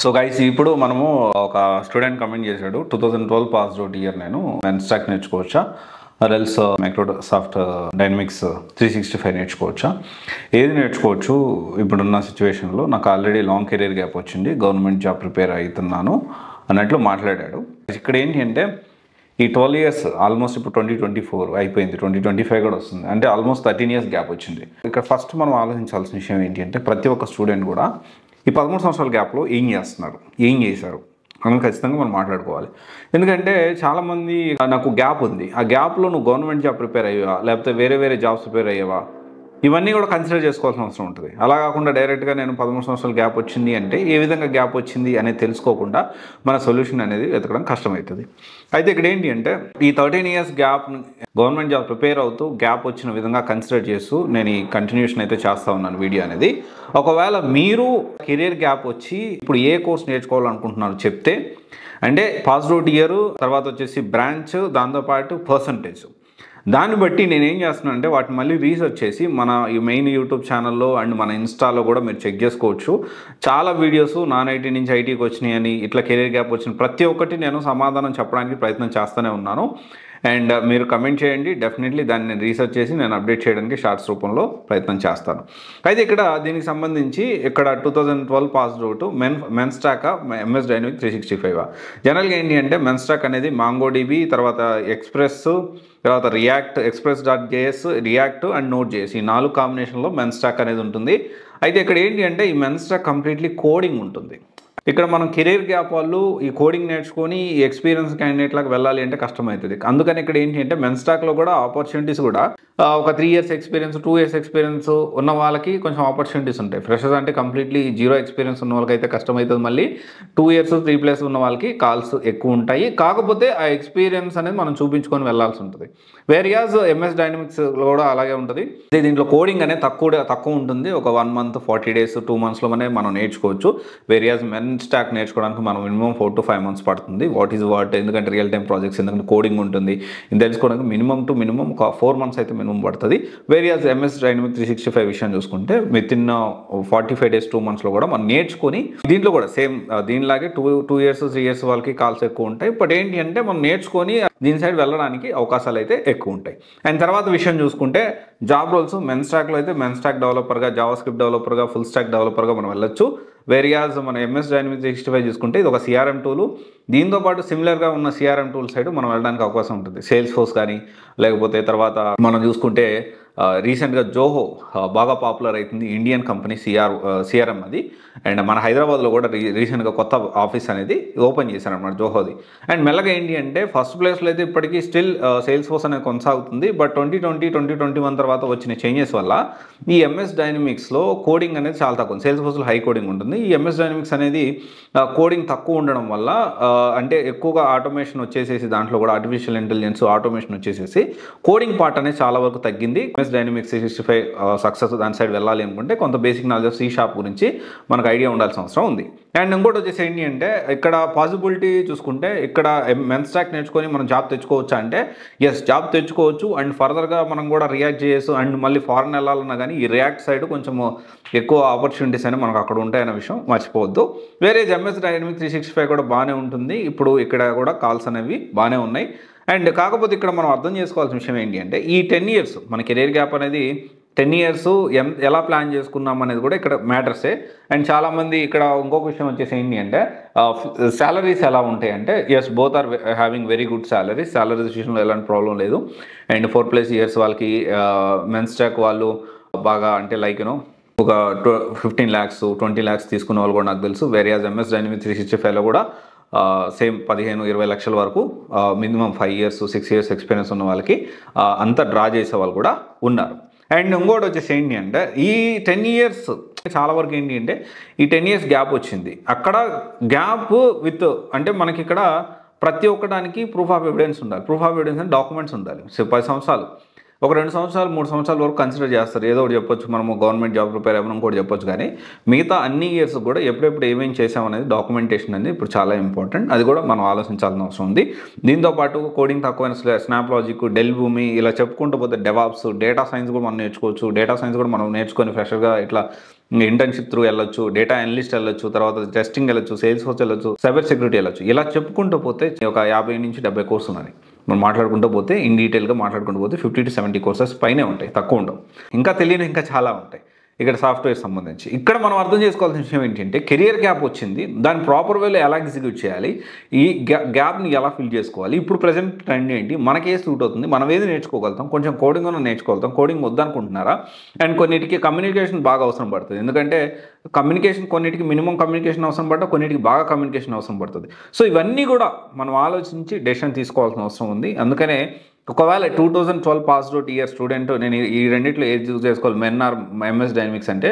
So guys ఇప్పుడు మనము ఒక స్టూడెంట్ కమెంట్ చేశాడు 2012 పాస్ అవుట్ ఇయర్ నేను మెన్స్టాక్ నేర్చుకోవచ్చా ఎల్స్ మైక్రోసాఫ్ట్ డైనమిక్స్ 365 నేర్చుకోవచ్చా ఏది నేర్చుకోవచ్చు ఇప్పుడున్న సిచ్యువేషన్లో నాకు ఆల్రెడీ లాంగ్ కెరీర్ గ్యాప్ వచ్చింది గవర్నమెంట్ జాబ్ ప్రిపేర్ అవుతున్నాను అన్నట్లు మాట్లాడాడు. ఇక్కడ ఏంటి అంటే ఈ 12 ఇయర్స్ ఆల్మోస్ట్ ఇప్పుడు 2024 అయిపోయింది, 2025 కూడా వస్తుంది, అంటే ఆల్మోస్ట్ 13 ఇయర్స్ గ్యాప్ వచ్చింది. ఇక్కడ ఫస్ట్ మనం ఆలోచించాల్సిన విషయం ఏంటి అంటే ప్రతి ఒక్క స్టూడెంట్ కూడా ఈ 13 సంవత్సరాల గ్యాప్లో ఏం చేస్తున్నారు, ఏం చేశారు అని ఖచ్చితంగా మనం మాట్లాడుకోవాలి. ఎందుకంటే చాలామంది నాకు గ్యాప్ ఉంది, ఆ గ్యాప్లో నువ్వు గవర్నమెంట్ జాబ్ ప్రిపేర్ అయ్యావా లేకపోతే వేరే జాబ్స్ ప్రిపేర్ అయ్యావా ఇవన్నీ కూడా కన్సిడర్ చేసుకోవాల్సిన అవసరం ఉంటుంది. అలా కాకుండా డైరెక్ట్గా నేను 13 సంవత్సరాల గ్యాప్ వచ్చింది అంటే ఏ విధంగా గ్యాప్ వచ్చింది అనేది తెలుసుకోకుండా మన సొల్యూషన్ అనేది వెతకడం కష్టమవుతుంది. అయితే ఇక్కడ ఏంటి అంటే ఈ 13 years gap government job prepare అవుతూ గ్యాప్ వచ్చిన విధంగా కన్సిడర్ చేస్తూ నేను ఈ కంటిన్యూషన్ అయితే చేస్తూ ఉన్నాను వీడియో అనేది. ఒకవేళ మీరు కెరీర్ గ్యాప్ వచ్చి ఇప్పుడు ఏ కోర్స్ నేర్చుకోవాలనుకుంటున్నారు చెప్తే, అంటే పాస్డ్ అవుట్ ఇయర్ తర్వాత వచ్చేసి బ్రాంచ్ దాంతోపాటు పర్సంటేజ్, దాన్ని బట్టి నేనేం చేస్తున్నాను అంటే వాటిని మళ్ళీ రీసెర్చ్ చేసి మన ఈ మెయిన్ యూట్యూబ్ ఛానల్లో అండ్ మన ఇన్స్టాలో కూడా మీరు చెక్ చేసుకోవచ్చు. చాలా వీడియోస్ నాన్ ఐటీ నుంచి ఐటీకి వచ్చినాయి అని ఇట్లా కెరీర్ గ్యాప్ వచ్చిన ప్రతి ఒక్కటి నేను సమాధానం చెప్పడానికి ప్రయత్నం చేస్తూనే ఉన్నాను. అండ్ మీరు కమెంట్ చేయండి, డెఫినెట్లీ దాన్ని నేను రీసెర్చ్ చేసి నేను అప్డేట్ చేయడానికి షార్ట్స్ రూపంలో ప్రయత్నం చేస్తాను. అయితే ఇక్కడ దీనికి సంబంధించి ఇక్కడ 2012 పాస్డ్ అవుట్ మెన్స్టాక్ ఎంఎస్ డైనమిక్స్ 365. జనరల్గా ఏంటి అంటే మెన్స్టాక్ అనేది మాంగోడిబి, తర్వాత ఎక్స్ప్రెస్, తర్వాత రియాక్ట్, express.js, రియాక్ట్ అండ్ నోడ్.js ఈ 4 కాంబినేషన్లో మెన్స్టాక్ అనేది ఉంటుంది. అయితే ఇక్కడ ఏంటి అంటే ఈ మెన్స్టాక్ కంప్లీట్లీ కోడింగ్ ఉంటుంది. ఇక్కడ మనం కెరీర్ గ్యాప్ వాళ్ళు ఈ కోడింగ్ నేర్చుకొని ఈ ఎక్స్పీరియన్స్ క్యాండిడేట్లకు వెళ్ళాలి అంటే కష్టమవుతుంది. అందుకని ఇక్కడ ఏంటి అంటే మెన్స్టాక్లో కూడా ఆపర్చునిటీస్ కూడా ఒక 3 ఇయర్స్ ఎక్స్పీరియన్స్ 2 ఇయర్స్ ఎక్స్పీరియన్స్ ఉన్న వాళ్ళకి కొంచెం ఆపర్చునిటీస్ ఉంటాయి. ఫ్రెషర్స్ అంటే కంప్లీట్లీ 0 ఎక్స్పీరియన్స్ ఉన్న వాళ్ళకి అయితే కష్టమవుతుంది. మళ్ళీ 2 ఇయర్స్ 3+ ఉన్న వాళ్ళకి కాల్స్ ఎక్కువ ఉంటాయి. కాకపోతే ఆ ఎక్స్పీరియన్స్ అనేది మనం చూపించుకొని వెళ్ళాల్సి ఉంటుంది. వేరియాస్ ఎంఎస్ డైనమిక్స్ కూడా అలాగే ఉంటుంది. దీంట్లో కోడింగ్ అనేది తక్కువ ఉంటుంది. ఒక 1 మంత్ 40 డేస్ 2 మంత్స్లో మనం నేర్చుకోవచ్చు. వేరియాస్ మెన్స్టాక్ నేర్చుకోవడానికి మనం మినిమం 4 to 5 months పడుతుంది. వాట్ ఈజ్ వాట్, ఎందుకంటే రియల్ టైం ప్రాజెక్ట్స్, ఎందుకంటే కోడింగ్ ఉంటుంది, ఇది తెలుసుకోవడానికి మినిమం ఒక 4 months అయితే మినిమం పడుతుంది. వేరియాస్ ఎంఎస్ డైనమిక్ 365 విషయం చూసుకుంటే వితిన్ 45 days 2 monthsలో కూడా మనం నేర్చుకొని దీంట్లో కూడా సేమ్ దీనిలాగే 2 years 3 years వాళ్ళకి కాల్స్ ఎక్కువ ఉంటాయి. బట్ ఏంటి అంటే మనం నేర్చుకొని దీని సైడ్ వెళ్ళడానికి అవకాశాలు అయితే ఎక్కువ ఉంటాయి. అండ్ తర్వాత విషయం చూసుకుంటే జాబ్ రోల్స్ మెన్స్టాక్లో అయితే మెన్స్టాక్ డెవలపర్గా, జావాస్క్రిప్ట్ డెవలపర్గా, ఫుల్ స్టాక్ డెవలపర్గా మనం వెళ్ళొచ్చు. వేరియాస్ మన ఎంఎస్ డైనమిక్స్ 365 చూసుకుంటే ఇది ఒక సిఆర్ఎం టూలు, దీంతో పాటు సిమిలర్గా ఉన్న సిఆర్ఎం టూల్ సైడ్ మనం వెళ్ళడానికి అవకాశం ఉంటుంది. సేల్స్ ఫోర్స్ కానీ లేకపోతే తర్వాత మనం చూసుకుంటే రీసెంట్గా జోహో బాగా పాపులర్ అవుతుంది, ఇండియన్ కంపెనీ సిఆర్ఎం అది. అండ్ మన హైదరాబాద్లో కూడా రీసెంట్గా కొత్త ఆఫీస్ అనేది ఓపెన్ చేశారు అనమాట జోహోది. అండ్ మెల్లగా ఏంటి అంటే ఫస్ట్ ప్లేస్లో అయితే ఇప్పటికీ స్టిల్ సేల్స్ ఫోర్స్ అనేది కొనసాగుతుంది. బట్ 2021 తర్వాత వచ్చిన చేంజెస్ వల్ల ఈ ఎంఎస్ డైనమిక్స్లో కోడింగ్ అనేది చాలా తక్కువ, సేల్స్ ఫోర్స్లో హై కోడింగ్ ఉంటుంది. ఈ ఎంఎస్ డైనమిక్స్ అనేది కోడింగ్ తక్కువ ఉండడం వల్ల అంటే ఎక్కువగా ఆటోమేషన్ వచ్చేసేసి దాంట్లో కూడా ఆర్టిఫిషియల్ ఇంటెలిజెన్స్ ఆటోమేషన్ వచ్చేసేసి కోడింగ్ పార్ట్ అనేది చాలా వరకు తగ్గింది. ఎంఎస్ డైనమిక్స్ 365 సక్సెస్ దాని సైడ్ వెళ్ళాలి అనుకుంటే కొంత బేసిక్ నాలెడ్జ్ ఆఫ్ C# గురించి మనకు ఐడియా ఉండాల్సిన అవసరం ఉంది. అండ్ ఇంకోటి వచ్చేసి ఏంటి అంటే ఇక్కడ పాసిబిలిటీ చూసుకుంటే ఇక్కడ మెన్స్టాక్ నేర్చుకొని మనం జాబ్ తెచ్చుకోవచ్చా అంటే ఎస్, జాబ్ తెచ్చుకోవచ్చు. అండ్ ఫర్దర్గా మనం కూడా రియాక్ట్ చేయొచ్చు. అండ్ మళ్ళీ ఫారెన్ వెళ్ళాలన్నా కానీ ఈ రియాక్ట్ సైడ్ కొంచెం ఎక్కువ ఆపర్చునిటీస్ అనేవి మనకు అక్కడ ఉంటాయనే విషయం మర్చిపోవద్దు. వేరే ఎంఎస్ డైనమిక్స్ 365 కూడా బాగానే ఉంటుంది. ఇప్పుడు ఇక్కడ కూడా కాల్స్ అనేవి బాగానే ఉన్నాయి. అండ్ కాకపోతే ఇక్కడ మనం అర్థం చేసుకోవాల్సిన విషయం ఏంటి అంటే ఈ 10 years మన కెరీర్ గ్యాప్ అనేది 10 years ఎలా ప్లాన్ చేసుకున్నాం అనేది కూడా ఇక్కడ మ్యాటర్సే. అండ్ చాలామంది ఇక్కడ ఇంకొక విషయం వచ్చేసి ఏంటి అంటే శాలరీస్ ఎలా ఉంటాయి అంటే yes, both are having very good salaries విషయంలో ఎలాంటి ప్రాబ్లం లేదు. అండ్ 4+ years వాళ్ళకి మెన్స్టాక్ వాళ్ళు బాగా అంటే లైక్ ఒక 15 lakhs 20 lakhs తీసుకున్న వాళ్ళు కూడా నాకు తెలుసు. వేరియాస్ ఎంఎస్ డైనమిక్స్ 365లో కూడా సేమ్ 15-20 లక్షల వరకు మినిమం 5 years 6 years ఎక్స్పీరియన్స్ ఉన్న వాళ్ళకి అంతా డ్రా చేసే వాళ్ళు కూడా ఉన్నారు. అండ్ ఇంకోటి వచ్చేసి ఏంటి అంటే ఈ 10 years చాలా వరకు ఏంటి అంటే ఈ 10 years గ్యాప్ వచ్చింది. అక్కడ గ్యాప్ విత్ అంటే మనకి ఇక్కడ ప్రతి ఒక్కడానికి ప్రూఫ్ ఆఫ్ ఎవిడెన్స్ ఉండాలి. ప్రూఫ్ ఆఫ్ ఎవిడెన్స్ అంటే డాక్యుమెంట్స్ ఉండాలి. 10 సంవత్సరాలు ఒక 2 సంవత్సరాలు 3 సంవత్సరాల వరకు కన్సిడర్ చేస్తారు. ఏదో ఒకటి చెప్పొచ్చు, మనము గవర్నమెంట్ జాబ్ ప్రిపేర్ అవ్వడం ఇంకోటి చెప్పొచ్చు. కానీ మిగతా అన్ని ఇయర్స్ కూడా ఎప్పుడెప్పుడు ఏమేమి చేసామనేది డాక్యుమెంటేషన్ అనేది ఇప్పుడు చాలా ఇంపార్టెంట్. అది కూడా మనం ఆలోచించాల్సిన అవసరం ఉంది. దీంతోపాటు కోడింగ్ తక్కువైన స్నాప్ లాజిక్, డెల్ భూమి ఇలా చెప్పుకుంటూ పోతే డెవాప్స్, డేటా సైన్స్ కూడా మనం నేర్చుకోవచ్చు. డేటా సైన్స్ కూడా మనం నేర్చుకొని ఫ్రెషర్గా ఇట్లా ఇంటర్న్షిప్ త్రూ వెళ్ళొచ్చు, డేటా అనలిస్ట్ వెళ్ళొచ్చు, తర్వాత టెస్టింగ్ వెళ్ళొచ్చు, సేల్స్ ఫోర్స్ వెళ్ళొచ్చు, సైబర్ సెక్యూరిటీ వెళ్ళొచ్చు. ఇలా చెప్పుకుంటూ పోతే ఒక 50 నుంచి 70 కోర్సు ఉన్నది. మనం మాట్లాడుకుంటూ పోతే ఇన్ డీటెయిల్గా మాట్లాడుకుంటూ పోతే 50 to 70 కోర్సెస్ పైనే ఉంటాయి, తక్కువ ఉండవు. ఇంకా తెలియని ఇంకా చాలా ఉంటాయి ఇక్కడ సాఫ్ట్వేర్ సంబంధించి. ఇక్కడ మనం అర్థం చేసుకోవాల్సిన విషయం ఏంటంటే కెరియర్ గ్యాప్ వచ్చింది, దాన్ని ప్రాపర్ వేలో ఎలా ఎగ్జిక్యూట్ చేయాలి, ఈ గ్యాప్ని ఎలా ఫిల్ చేసుకోవాలి, ఇప్పుడు ప్రజెంట్ ట్రెండ్ ఏంటి, మనకే సూట్ అవుతుంది, మనం ఏది నేర్చుకోగలుగుతాం, కొంచెం కోడింగ్ ఉన్న నేర్చుకోగలుగుతాం, కోడింగ్ వద్దనుకుంటున్నారా, అండ్ కొన్నిటికి కమ్యూనికేషన్ బాగా అవసరం పడుతుంది. ఎందుకంటే కమ్యూనికేషన్ కొన్నిటికి మినిమం కమ్యూనికేషన్ అవసరం పడ్డా, కొన్నిటికి బాగా కమ్యూనికేషన్ అవసరం పడుతుంది. సో ఇవన్నీ కూడా మనం ఆలోచించి డెసిషన్ తీసుకోవాల్సిన అవసరం ఉంది. అందుకనే ఒకవేళ 2012 పాస్డ్ అవుట్ ఇయర్ స్టూడెంట్ నేను ఈ రెండిట్లో ఏది చూస్ చేసుకోవాలి, మెన్ ఆర్ ఎంఎస్ డైనమిక్స్ అంటే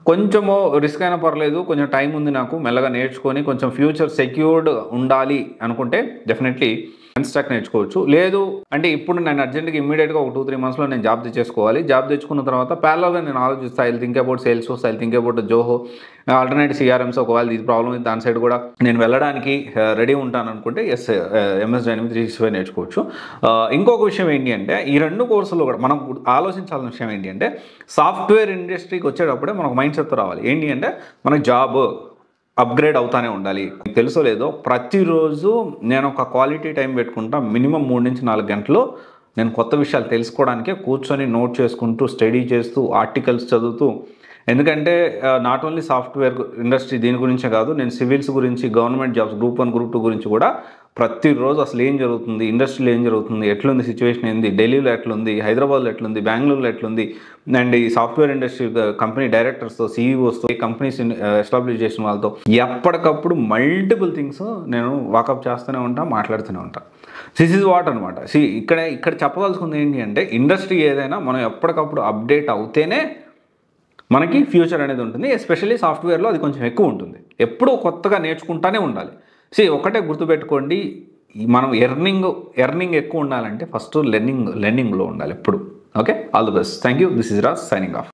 కొంచెము రిస్క్ అయినా పర్లేదు, కొంచెం టైం ఉంది నాకు, మెల్లగా నేర్చుకొని కొంచెం ఫ్యూచర్ సెక్యూర్డ్ ఉండాలి అనుకుంటే డెఫినెట్లీ స్టాక్ నేర్చుకోవచ్చు. లేదు అంటే ఇప్పుడు నేను అర్జెంట్గా ఇమీడియట్గా ఒక 2-3 మంత్స్లో నేను జాబ్ తెచ్చేసుకోవాలి, జాబ్ తెచ్చుకున్న తర్వాత ప్యారలల్గా నేను ఆలోచిస్తాను, I think about Salesforce, I think about Zoho, alternate CRMs, ఒకవేళ ఇది ప్రాబ్లం ఉంది దాని సైడ్ కూడా నేను వెళ్ళడానికి రెడీ ఉంటాను అనుకుంటే ఎంఎస్ డైనమిక్స్ 365 నేర్చుకోవచ్చు. ఇంకొక విషయం ఏంటి అంటే ఈ 2 కోర్సుల్లో కూడా మనం ఆలోచించాల్సిన విషయం ఏంటి అంటే సాఫ్ట్వేర్ ఇండస్ట్రీకి వచ్చేటప్పుడే మనకు మైండ్ సెట్ రావాలి. ఏంటి అంటే మనకు జాబ్ అప్గ్రేడ్ అవుతానే ఉండాలి. మీకు తెలుసో లేదో ప్రతిరోజు నేను ఒక క్వాలిటీ టైం పెట్టుకుంటా, మినిమం 3 నుంచి 4 గంటలు నేను కొత్త విషయాలు తెలుసుకోవడానికే కూర్చొని నోట్ చేసుకుంటూ, స్టడీ చేస్తూ, ఆర్టికల్స్ చదువుతూ. ఎందుకంటే నాట్ ఓన్లీ సాఫ్ట్వేర్ ఇండస్ట్రీ దీని గురించే కాదు, నేను సివిల్స్ గురించి, గవర్నమెంట్ జాబ్స్ గ్రూప్ 1 గ్రూప్ 2 గురించి కూడా ప్రతిరోజు అసలు ఏం జరుగుతుంది, ఇండస్ట్రీలో ఏం జరుగుతుంది, ఎట్లుంది సిచ్యువేషన్ ఏంది, ఢిల్లీలో ఎట్లుంది, హైదరాబాద్లో ఎట్లుంది, బెంగళూరులో ఎట్లుంది, అండ్ ఈ సాఫ్ట్వేర్ ఇండస్ట్రీ కంపెనీ డైరెక్టర్స్తో, సీఈఓస్తో, కంపెనీస్ ఎస్టాబ్లిష్ చేసిన వాళ్ళతో ఎప్పటికప్పుడు మల్టిపుల్ థింగ్స్ నేను వాకప్ చేస్తూనే ఉంటా, మాట్లాడుతూనే ఉంటా. దిస్ ఈజ్ వాట్ అనమాట. ఇక్కడ చెప్పదలుచుకుంది ఏంటి అంటే ఇండస్ట్రీ ఏదైనా మనం ఎప్పటికప్పుడు అప్డేట్ అవుతేనే మనకి ఫ్యూచర్ అనేది ఉంటుంది. ఎస్పెషల్లీ సాఫ్ట్వేర్లో అది కొంచెం ఎక్కువ ఉంటుంది, ఎప్పుడూ కొత్తగా నేర్చుకుంటానే ఉండాలి. ఒకటే గుర్తుపెట్టుకోండి, మనం ఎర్నింగ్ ఎక్కువ ఉండాలంటే ఫస్ట్ లెర్నింగ్లో ఉండాలి ఎప్పుడు. Okay, all the best. Thank you. This is Raj signing off.